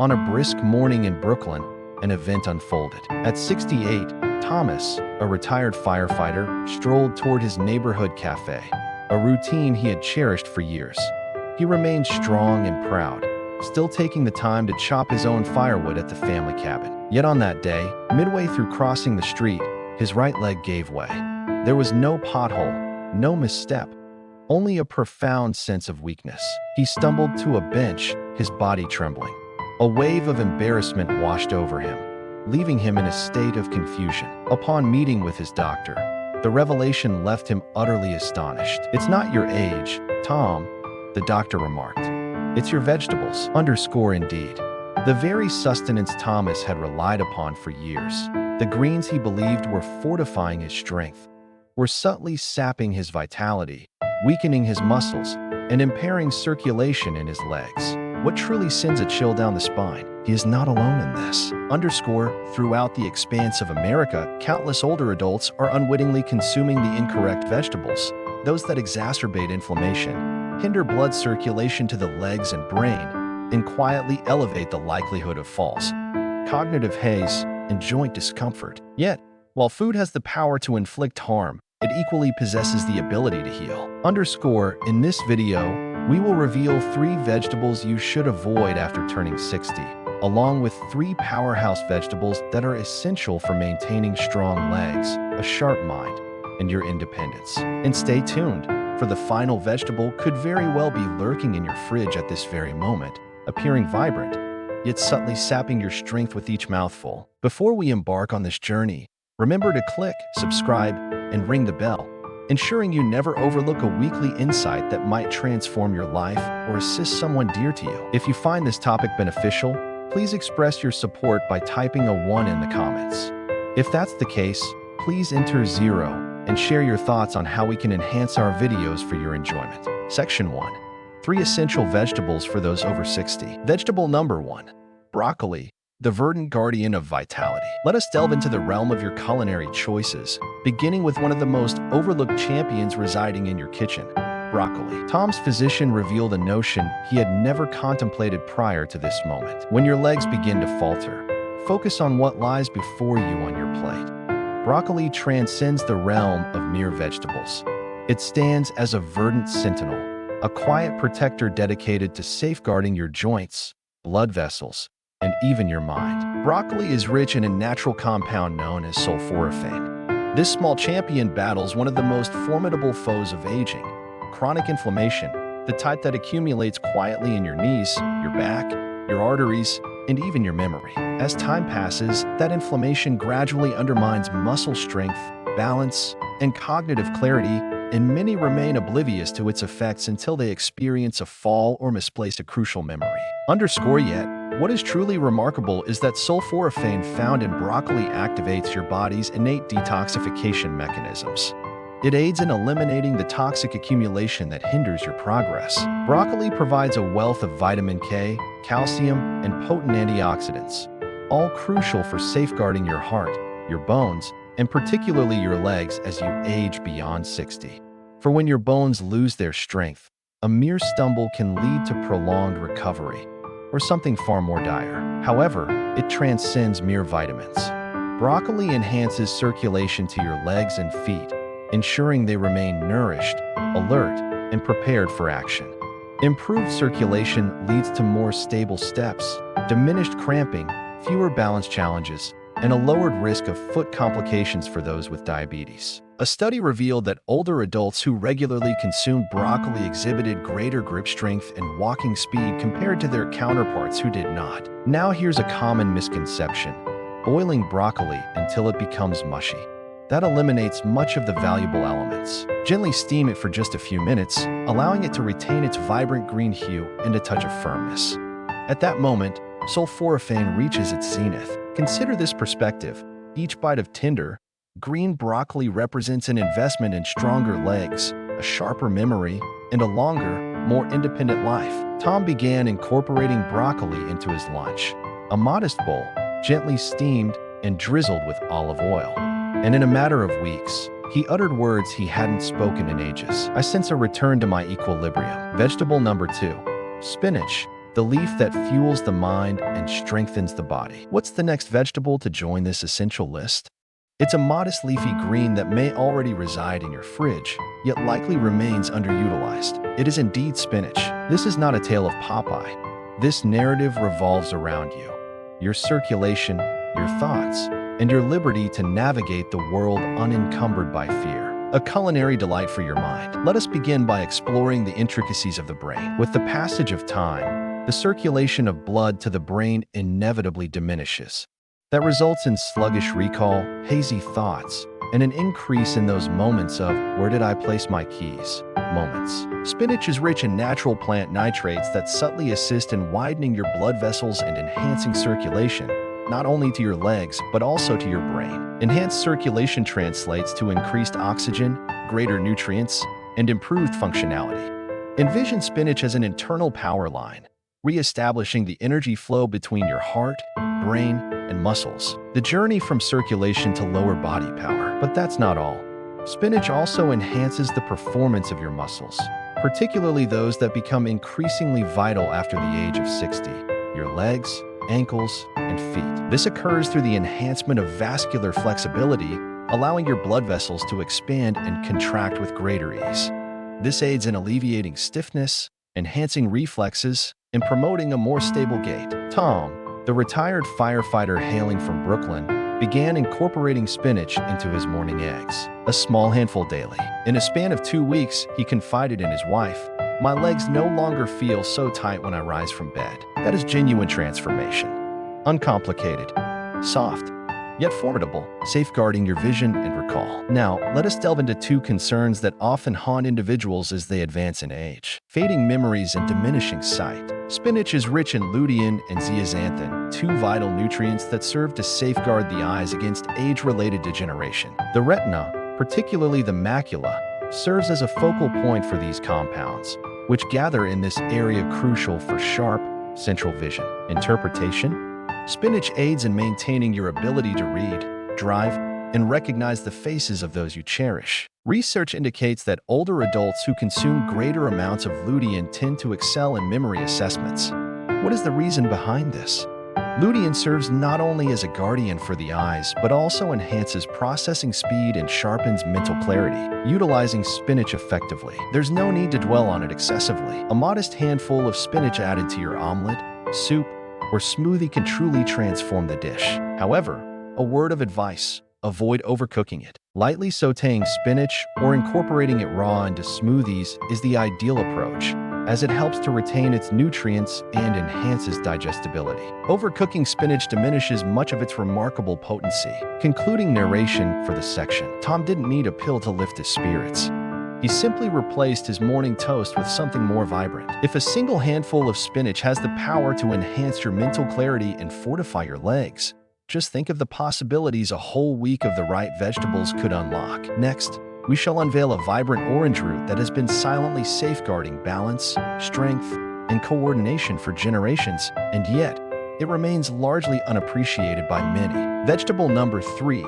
On a brisk morning in Brooklyn, an event unfolded. At 68, Thomas, a retired firefighter, strolled toward his neighborhood cafe, a routine he had cherished for years. He remained strong and proud, still taking the time to chop his own firewood at the family cabin. Yet on that day, midway through crossing the street, his right leg gave way. There was no pothole, no misstep, only a profound sense of weakness. He stumbled to a bench, his body trembling. A wave of embarrassment washed over him, leaving him in a state of confusion. Upon meeting with his doctor, the revelation left him utterly astonished. "It's not your age, Tom," the doctor remarked. "It's your vegetables." Indeed. The very sustenance Thomas had relied upon for years, the greens he believed were fortifying his strength, were subtly sapping his vitality, weakening his muscles, and impairing circulation in his legs. What truly sends a chill down the spine? He is not alone in this. Throughout the expanse of America, countless older adults are unwittingly consuming the incorrect vegetables, those that exacerbate inflammation, hinder blood circulation to the legs and brain, and quietly elevate the likelihood of falls, cognitive haze, and joint discomfort. Yet, while food has the power to inflict harm, it equally possesses the ability to heal. In this video, we will reveal 3 vegetables you should avoid after turning 60, along with 3 powerhouse vegetables that are essential for maintaining strong legs, a sharp mind, and your independence. And stay tuned, for the final vegetable could very well be lurking in your fridge at this very moment, appearing vibrant, yet subtly sapping your strength with each mouthful. Before we embark on this journey, remember to click, subscribe, and ring the bell, ensuring you never overlook a weekly insight that might transform your life or assist someone dear to you. If you find this topic beneficial, please express your support by typing a 1 in the comments. If that's the case, please enter 0 and share your thoughts on how we can enhance our videos for your enjoyment. Section 1. 3 essential vegetables for those over 60. Vegetable number 1. Broccoli, the verdant guardian of vitality. Let us delve into the realm of your culinary choices, beginning with one of the most overlooked champions residing in your kitchen, broccoli. Tom's physician revealed a notion he had never contemplated prior to this moment. When your legs begin to falter, focus on what lies before you on your plate. Broccoli transcends the realm of mere vegetables. It stands as a verdant sentinel, a quiet protector dedicated to safeguarding your joints, blood vessels, and even your mind. Broccoli is rich in a natural compound known as sulforophane. This small champion battles one of the most formidable foes of aging, chronic inflammation, the type that accumulates quietly in your knees, your back, your arteries, and even your memory. As time passes, that inflammation gradually undermines muscle strength, balance, and cognitive clarity, and many remain oblivious to its effects until they experience a fall or misplace a crucial memory. What is truly remarkable is that sulforophane found in broccoli activates your body's innate detoxification mechanisms. It aids in eliminating the toxic accumulation that hinders your progress. Broccoli provides a wealth of vitamin K, calcium, and potent antioxidants, all crucial for safeguarding your heart, your bones, and particularly your legs as you age beyond 60. For when your bones lose their strength, a mere stumble can lead to prolonged recovery, or something far more dire. However, it transcends mere vitamins. Broccoli enhances circulation to your legs and feet, ensuring they remain nourished, alert, and prepared for action. Improved circulation leads to more stable steps, diminished cramping, fewer balance challenges, and a lowered risk of foot complications for those with diabetes. A study revealed that older adults who regularly consumed broccoli exhibited greater grip strength and walking speed compared to their counterparts who did not. Now here's a common misconception: boiling broccoli until it becomes mushy. That eliminates much of the valuable elements. Gently steam it for just a few minutes, allowing it to retain its vibrant green hue and a touch of firmness. At that moment, sulforophane reaches its zenith. Consider this perspective. Each bite of tender, green broccoli represents an investment in stronger legs, a sharper memory, and a longer, more independent life. Tom began incorporating broccoli into his lunch, a modest bowl, gently steamed and drizzled with olive oil. And in a matter of weeks, he uttered words he hadn't spoken in ages. "I sense a return to my equilibrium." Vegetable number 2. Spinach, the leaf that fuels the mind and strengthens the body. What's the next vegetable to join this essential list? It's a modest leafy green that may already reside in your fridge, yet likely remains underutilized. It is indeed spinach. This is not a tale of Popeye. This narrative revolves around you, your circulation, your thoughts, and your liberty to navigate the world unencumbered by fear. A culinary delight for your mind. Let us begin by exploring the intricacies of the brain. With the passage of time, the circulation of blood to the brain inevitably diminishes. That results in sluggish recall, hazy thoughts, and an increase in those moments of "where did I place my keys?" moments. Spinach is rich in natural plant nitrates that subtly assist in widening your blood vessels and enhancing circulation, not only to your legs, but also to your brain. Enhanced circulation translates to increased oxygen, greater nutrients, and improved functionality. Envision spinach as an internal power line, re-establishing the energy flow between your heart, brain, and muscles. The journey from circulation to lower body power. But that's not all. Spinach also enhances the performance of your muscles, particularly those that become increasingly vital after the age of 60. Your legs, ankles, and feet. This occurs through the enhancement of vascular flexibility, allowing your blood vessels to expand and contract with greater ease. This aids in alleviating stiffness, enhancing reflexes, and promoting a more stable gait. Tom, the retired firefighter hailing from Brooklyn, began incorporating spinach into his morning eggs, a small handful daily. In a span of 2 weeks, he confided in his wife, "My legs no longer feel so tight when I rise from bed." That is genuine transformation. Uncomplicated, soft, yet formidable, safeguarding your vision and recall. Now, let us delve into two concerns that often haunt individuals as they advance in age: fading memories and diminishing sight. Spinach is rich in lutein and zeaxanthin, two vital nutrients that serve to safeguard the eyes against age-related degeneration. The retina, particularly the macula, serves as a focal point for these compounds, which gather in this area crucial for sharp, central vision. Interpretation: spinach aids in maintaining your ability to read, drive, and recognize the faces of those you cherish. Research indicates that older adults who consume greater amounts of lutein tend to excel in memory assessments. What is the reason behind this? Lutein serves not only as a guardian for the eyes, but also enhances processing speed and sharpens mental clarity. Utilizing spinach effectively. There's no need to dwell on it excessively. A modest handful of spinach added to your omelet, soup, or smoothie can truly transform the dish. However, a word of advice: avoid overcooking it. Lightly sautéing spinach or incorporating it raw into smoothies is the ideal approach, as it helps to retain its nutrients and enhances digestibility. Overcooking spinach diminishes much of its remarkable potency. Concluding narration for the section. Tom didn't need a pill to lift his spirits. He simply replaced his morning toast with something more vibrant. If a single handful of spinach has the power to enhance your mental clarity and fortify your legs, just think of the possibilities a whole week of the right vegetables could unlock. Next, we shall unveil a vibrant orange root that has been silently safeguarding balance, strength, and coordination for generations, and yet, it remains largely unappreciated by many. Vegetable number 3,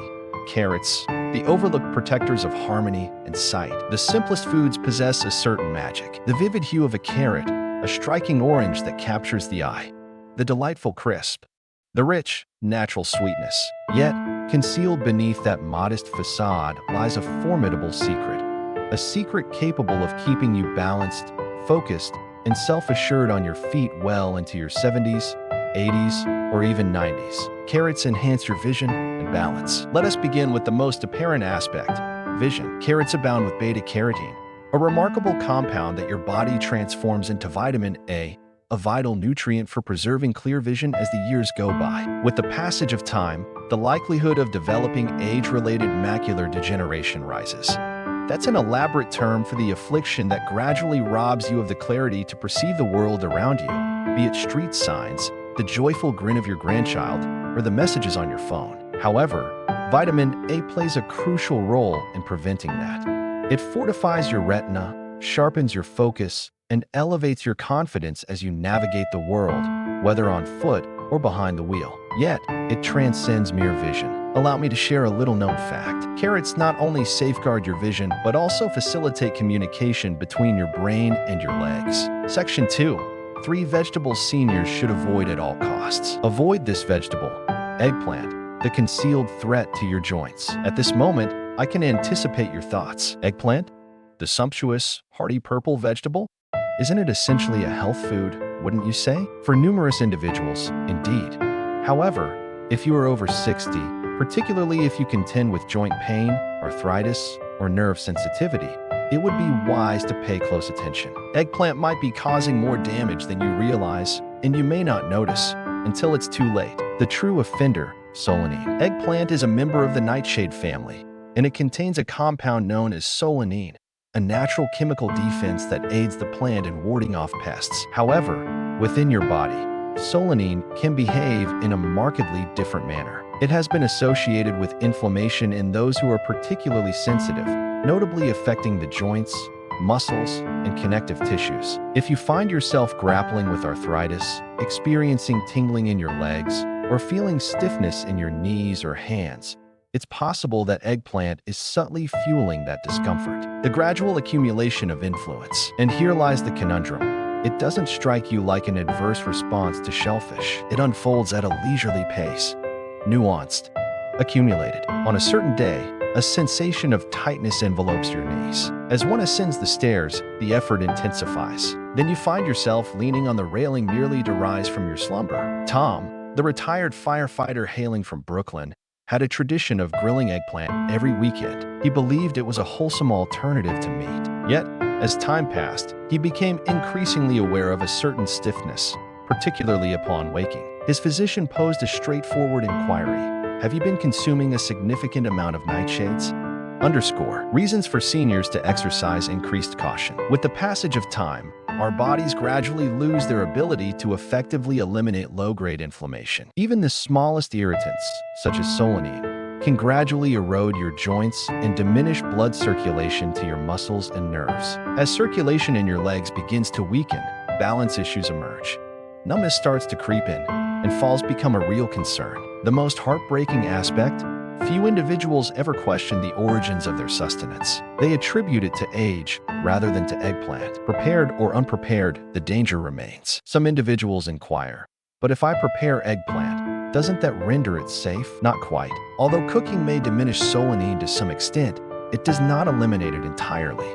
carrots, the overlooked protectors of harmony and sight. The simplest foods possess a certain magic. The vivid hue of a carrot, a striking orange that captures the eye, the delightful crisp, the rich, natural sweetness. Yet, concealed beneath that modest facade lies a formidable secret. A secret capable of keeping you balanced, focused, and self-assured on your feet well into your 70s, 80s, or even 90s. Carrots enhance your vision and balance. Let us begin with the most apparent aspect: vision. Carrots abound with beta-carotene, a remarkable compound that your body transforms into vitamin A, a vital nutrient for preserving clear vision as the years go by. With the passage of time, the likelihood of developing age-related macular degeneration rises. That's an elaborate term for the affliction that gradually robs you of the clarity to perceive the world around you, be it street signs, the joyful grin of your grandchild, or the messages on your phone. However, vitamin A plays a crucial role in preventing that. It fortifies your retina, sharpens your focus, and elevates your confidence as you navigate the world, whether on foot or behind the wheel. Yet, it transcends mere vision. Allow me to share a little-known fact. Carrots not only safeguard your vision, but also facilitate communication between your brain and your legs. Section 2. 3 vegetables seniors should avoid at all costs. Avoid this vegetable, eggplant, the concealed threat to your joints. At this moment, I can anticipate your thoughts. Eggplant? The sumptuous, hearty purple vegetable? Isn't it essentially a health food, wouldn't you say? For numerous individuals, indeed. However, if you are over 60, particularly if you contend with joint pain, arthritis, or nerve sensitivity, it would be wise to pay close attention. Eggplant might be causing more damage than you realize, and you may not notice until it's too late. The true offender, Solanine. Eggplant is a member of the nightshade family, and it contains a compound known as solanine, a natural chemical defense that aids the plant in warding off pests. However, within your body, solanine can behave in a markedly different manner. It has been associated with inflammation in those who are particularly sensitive, notably affecting the joints, muscles, and connective tissues. If you find yourself grappling with arthritis, experiencing tingling in your legs, or feeling stiffness in your knees or hands, it's possible that eggplant is subtly fueling that discomfort. The gradual accumulation of influence. And here lies the conundrum. It doesn't strike you like an adverse response to shellfish. It unfolds at a leisurely pace, nuanced, accumulated. On a certain day, a sensation of tightness envelopes your knees. As one ascends the stairs, the effort intensifies. Then you find yourself leaning on the railing merely to rise from your slumber. Tom, the retired firefighter hailing from Brooklyn, had a tradition of grilling eggplant every weekend. He believed it was a wholesome alternative to meat. Yet, as time passed, he became increasingly aware of a certain stiffness, particularly upon waking. His physician posed a straightforward inquiry. Have you been consuming a significant amount of nightshades? Reasons for seniors to exercise increased caution. With the passage of time, our bodies gradually lose their ability to effectively eliminate low-grade inflammation. Even the smallest irritants, such as solanine, can gradually erode your joints and diminish blood circulation to your muscles and nerves. As circulation in your legs begins to weaken, balance issues emerge. Numbness starts to creep in, and falls become a real concern. The most heartbreaking aspect? Few individuals ever question the origins of their sustenance. They attribute it to age rather than to eggplant. Prepared or unprepared, the danger remains. Some individuals inquire, but if I prepare eggplant, doesn't that render it safe? Not quite. Although cooking may diminish solanine to some extent, it does not eliminate it entirely.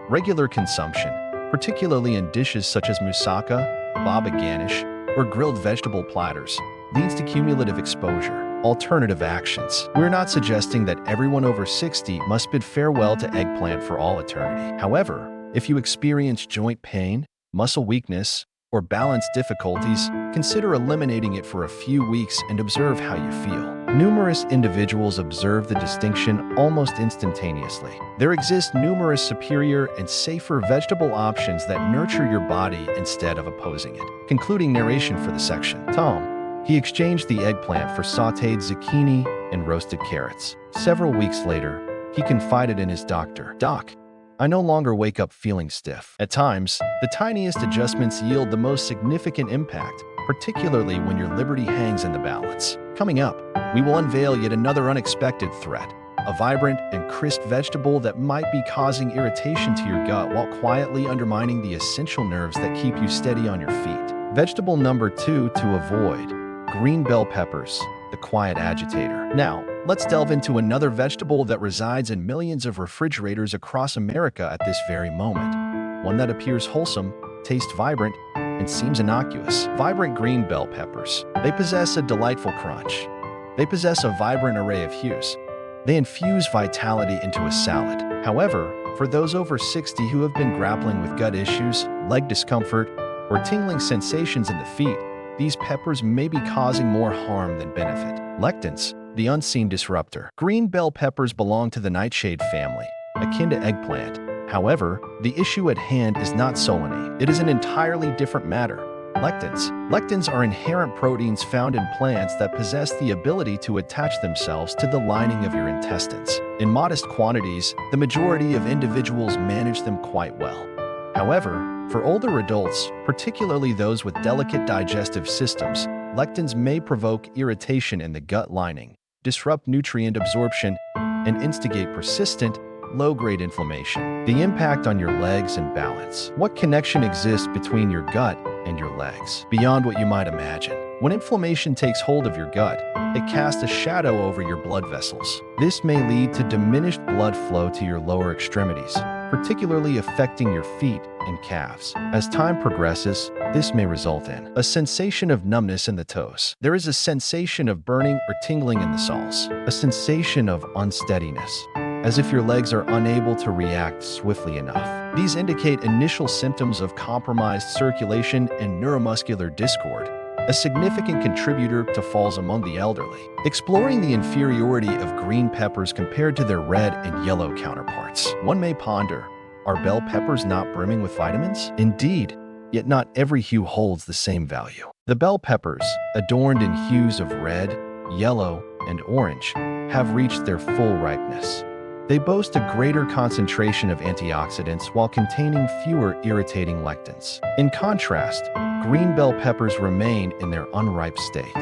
Regular consumption, particularly in dishes such as moussaka, baba ganoush, or grilled vegetable platters, leads to cumulative exposure. Alternative actions. We're not suggesting that everyone over 60 must bid farewell to eggplant for all eternity. However, if you experience joint pain, muscle weakness, or balance difficulties, consider eliminating it for a few weeks and observe how you feel. Numerous individuals observe the distinction almost instantaneously. There exist numerous superior and safer vegetable options that nurture your body instead of opposing it. Concluding narration for the section. Tom. He exchanged the eggplant for sautéed zucchini and roasted carrots. Several weeks later, he confided in his doctor, "Doc, I no longer wake up feeling stiff. At times, the tiniest adjustments yield the most significant impact, particularly when your liberty hangs in the balance." Coming up, we will unveil yet another unexpected threat, a vibrant and crisp vegetable that might be causing irritation to your gut while quietly undermining the essential nerves that keep you steady on your feet. Vegetable number 2 to avoid. Green bell peppers, the quiet agitator. Now, let's delve into another vegetable that resides in millions of refrigerators across America at this very moment. One that appears wholesome, tastes vibrant, and seems innocuous. Vibrant green bell peppers. They possess a delightful crunch. They possess a vibrant array of hues. They infuse vitality into a salad. However, for those over 60 who have been grappling with gut issues, leg discomfort, or tingling sensations in the feet, these peppers may be causing more harm than benefit. Lectins, the unseen disruptor. Green bell peppers belong to the nightshade family, akin to eggplant. However, the issue at hand is not solanine. It is an entirely different matter. Lectins. Lectins are inherent proteins found in plants that possess the ability to attach themselves to the lining of your intestines. In modest quantities, the majority of individuals manage them quite well. However, for older adults, particularly those with delicate digestive systems, lectins may provoke irritation in the gut lining, disrupt nutrient absorption, and instigate persistent, low-grade inflammation. The impact on your legs and balance. What connection exists between your gut and your legs? Beyond what you might imagine. When inflammation takes hold of your gut, it casts a shadow over your blood vessels. This may lead to diminished blood flow to your lower extremities, particularly affecting your feet and calves. As time progresses, this may result in a sensation of numbness in the toes. There is a sensation of burning or tingling in the soles, a sensation of unsteadiness, as if your legs are unable to react swiftly enough. These indicate initial symptoms of compromised circulation and neuromuscular discord, a significant contributor to falls among the elderly. Exploring the inferiority of green peppers compared to their red and yellow counterparts. One may ponder, are bell peppers not brimming with vitamins? Indeed, yet not every hue holds the same value. The bell peppers, adorned in hues of red, yellow, and orange, have reached their full ripeness. They boast a greater concentration of antioxidants while containing fewer irritating lectins. In contrast, green bell peppers remain in their unripe state.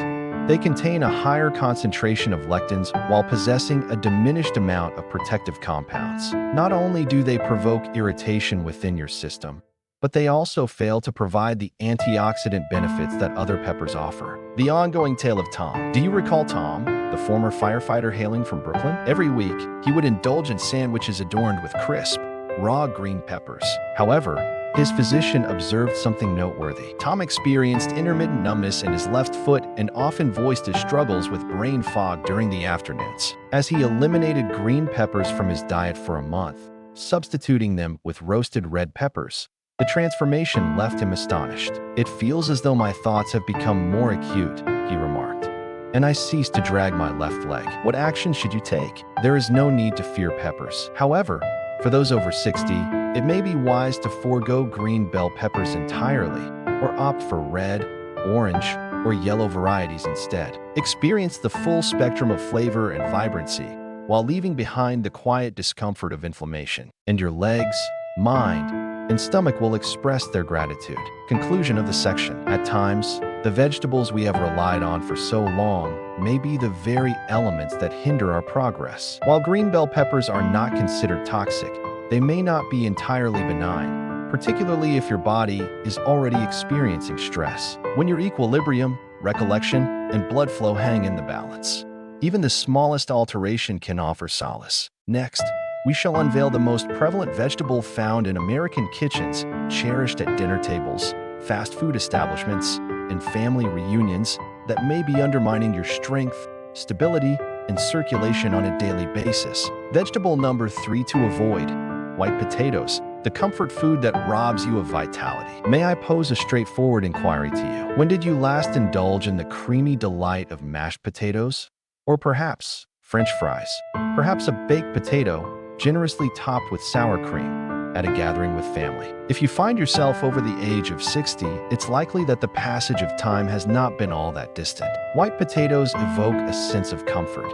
They contain a higher concentration of lectins while possessing a diminished amount of protective compounds. Not only do they provoke irritation within your system, but they also fail to provide the antioxidant benefits that other peppers offer. The ongoing tale of Tom. Do you recall Tom, the former firefighter hailing from Brooklyn? Every week, he would indulge in sandwiches adorned with crisp, raw green peppers. However, his physician observed something noteworthy. Tom experienced intermittent numbness in his left foot and often voiced his struggles with brain fog during the afternoons. As he eliminated green peppers from his diet for a month, substituting them with roasted red peppers, the transformation left him astonished. "It feels as though my thoughts have become more acute," he remarked, "and I cease to drag my left leg." What action should you take? There is no need to fear peppers. However, for those over 60, it may be wise to forego green bell peppers entirely or opt for red, orange, or yellow varieties instead. Experience the full spectrum of flavor and vibrancy while leaving behind the quiet discomfort of inflammation. And your legs, mind, and stomach will express their gratitude. Conclusion of the section. At times, the vegetables we have relied on for so long may be the very elements that hinder our progress. While green bell peppers are not considered toxic, they may not be entirely benign, particularly if your body is already experiencing stress. When your equilibrium, recollection, and blood flow hang in the balance, even the smallest alteration can offer solace. Next, we shall unveil the most prevalent vegetable found in American kitchens, cherished at dinner tables, fast food establishments, and family reunions that may be undermining your strength, stability, and circulation on a daily basis. Vegetable number 3 to avoid: white potatoes, the comfort food that robs you of vitality. May I pose a straightforward inquiry to you? When did you last indulge in the creamy delight of mashed potatoes? Or perhaps French fries? Perhaps a baked potato, generously topped with sour cream, at a gathering with family. If you find yourself over the age of 60, it's likely that the passage of time has not been all that distant. White potatoes evoke a sense of comfort.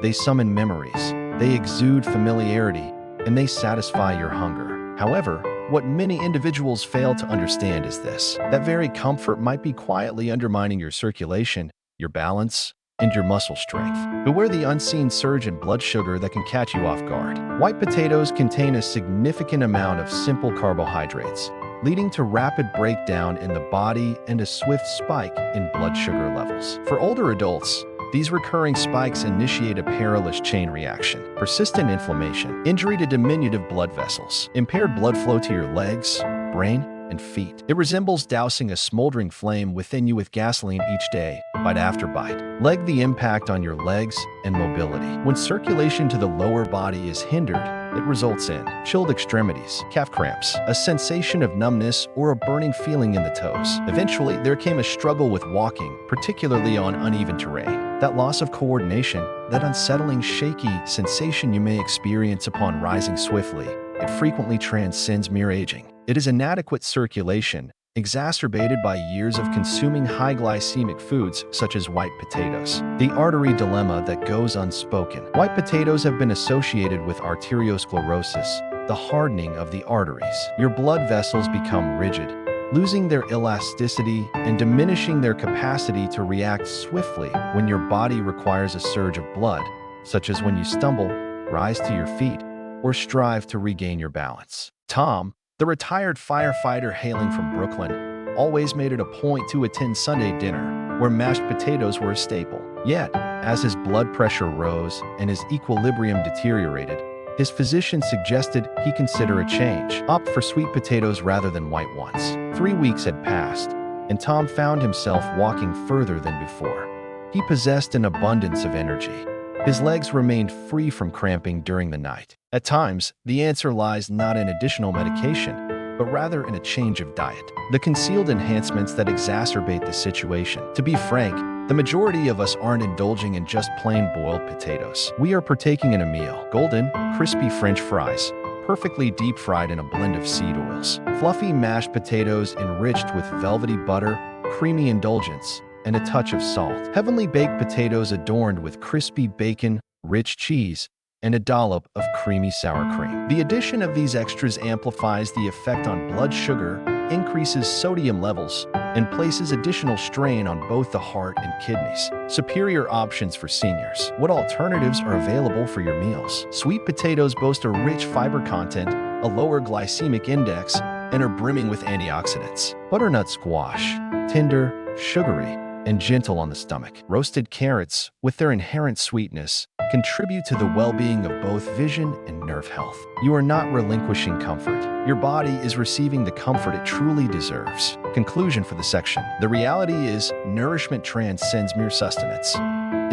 They summon memories, they exude familiarity, and they satisfy your hunger. However, what many individuals fail to understand is this: that very comfort might be quietly undermining your circulation, your balance, and your muscle strength. Beware the unseen surge in blood sugar that can catch you off guard. White potatoes contain a significant amount of simple carbohydrates, leading to rapid breakdown in the body and a swift spike in blood sugar levels. For older adults, these recurring spikes initiate a perilous chain reaction: persistent inflammation, injury to diminutive blood vessels, impaired blood flow to your legs, brain, and feet. It resembles dousing a smoldering flame within you with gasoline each day, bite after bite. Leg the impact on your legs and mobility. When circulation to the lower body is hindered, it results in chilled extremities, calf cramps, a sensation of numbness, or a burning feeling in the toes. Eventually, there came a struggle with walking, particularly on uneven terrain. That loss of coordination, that unsettling, shaky sensation you may experience upon rising swiftly, it frequently transcends mere aging. It is inadequate circulation, exacerbated by years of consuming high glycemic foods such as white potatoes. The artery dilemma that goes unspoken. White potatoes have been associated with arteriosclerosis, the hardening of the arteries. Your blood vessels become rigid, losing their elasticity and diminishing their capacity to react swiftly when your body requires a surge of blood, such as when you stumble, rise to your feet, or strive to regain your balance. Tom, the retired firefighter hailing from Brooklyn, always made it a point to attend Sunday dinner, where mashed potatoes were a staple. Yet, as his blood pressure rose and his equilibrium deteriorated, his physician suggested he consider a change, opt for sweet potatoes rather than white ones. 3 weeks had passed, and Tom found himself walking further than before. He possessed an abundance of energy. His legs remained free from cramping during the night. At times, the answer lies not in additional medication, but rather in a change of diet. The concealed enhancements that exacerbate the situation. To be frank, the majority of us aren't indulging in just plain boiled potatoes. We are partaking in a meal. Golden, crispy French fries, perfectly deep-fried in a blend of seed oils. Fluffy mashed potatoes enriched with velvety butter, creamy indulgence, and a touch of salt. Heavenly baked potatoes adorned with crispy bacon, rich cheese, and a dollop of creamy sour cream. The addition of these extras amplifies the effect on blood sugar, increases sodium levels, and places additional strain on both the heart and kidneys. Superior options for seniors. What alternatives are available for your meals? Sweet potatoes boast a rich fiber content, a lower glycemic index, and are brimming with antioxidants. Butternut squash, tender, sugary, and gentle on the stomach. Roasted carrots, with their inherent sweetness, contribute to the well-being of both vision and nerve health. You are not relinquishing comfort. Your body is receiving the comfort it truly deserves. Conclusion for the section. The reality is, nourishment transcends mere sustenance.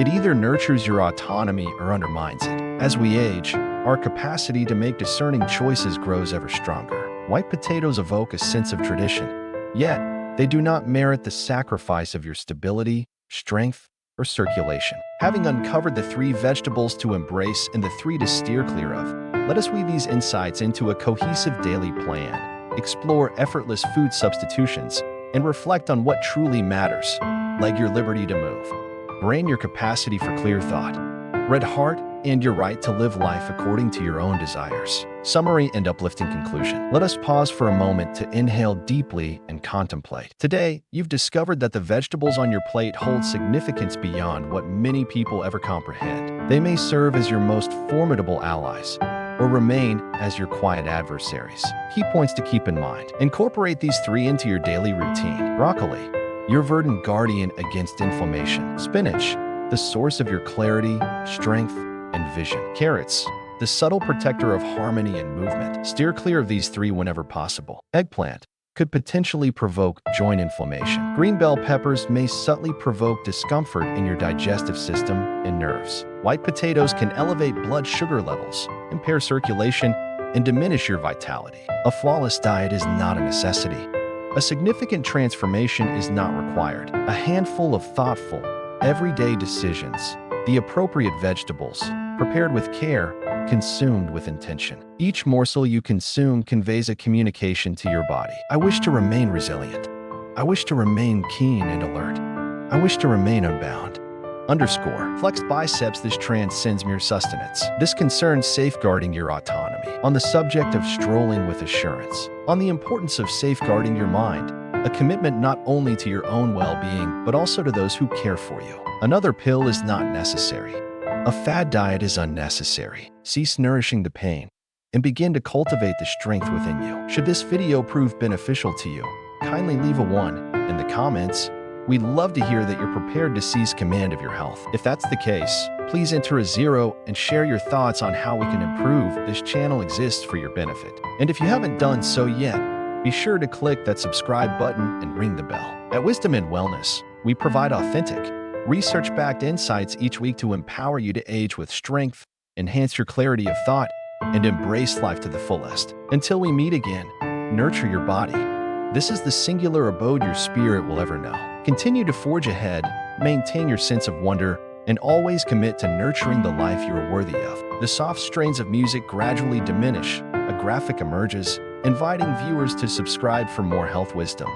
It either nurtures your autonomy or undermines it. As we age, our capacity to make discerning choices grows ever stronger. White potatoes evoke a sense of tradition, yet they do not merit the sacrifice of your stability, strength, or circulation. Having uncovered the 3 vegetables to embrace and the 3 to steer clear of, let us weave these insights into a cohesive daily plan, explore effortless food substitutions, and reflect on what truly matters, like your liberty to move, brain your capacity for clear thought, red heart, and your right to live life according to your own desires. Summary and uplifting conclusion. Let us pause for a moment to inhale deeply and contemplate. Today, you've discovered that the vegetables on your plate hold significance beyond what many people ever comprehend. They may serve as your most formidable allies, or remain as your quiet adversaries. Key points to keep in mind. Incorporate these 3 into your daily routine. Broccoli, your verdant guardian against inflammation. Spinach, the source of your clarity, strength, and vision. Carrots, the subtle protector of harmony and movement. Steer clear of these 3 whenever possible. Eggplant could potentially provoke joint inflammation. Green bell peppers may subtly provoke discomfort in your digestive system and nerves. White potatoes can elevate blood sugar levels, impair circulation, and diminish your vitality. A flawless diet is not a necessity. A significant transformation is not required. A handful of thoughtful, everyday decisions. The appropriate vegetables, prepared with care, consumed with intention. Each morsel you consume conveys a communication to your body. I wish to remain resilient. I wish to remain keen and alert. I wish to remain unbound. Underscore. Flexed biceps. This transcends mere sustenance. This concerns safeguarding your autonomy. On the subject of strolling with assurance. On the importance of safeguarding your mind. A commitment not only to your own well-being, but also to those who care for you. Another pill is not necessary. A fad diet is unnecessary. Cease nourishing the pain and begin to cultivate the strength within you. Should this video prove beneficial to you, kindly leave a 1 in the comments. We'd love to hear that you're prepared to seize command of your health. If that's the case, please enter a 0 and share your thoughts on how we can improve. This channel exists for your benefit. And if you haven't done so yet, be sure to click that subscribe button and ring the bell. At Wisdom and Wellness, we provide authentic, research-backed insights each week to empower you to age with strength, enhance your clarity of thought, and embrace life to the fullest. Until we meet again, nurture your body. This is the singular abode your spirit will ever know. Continue to forge ahead, maintain your sense of wonder, and always commit to nurturing the life you are worthy of. The soft strains of music gradually diminish, a graphic emerges, inviting viewers to subscribe for more health wisdom.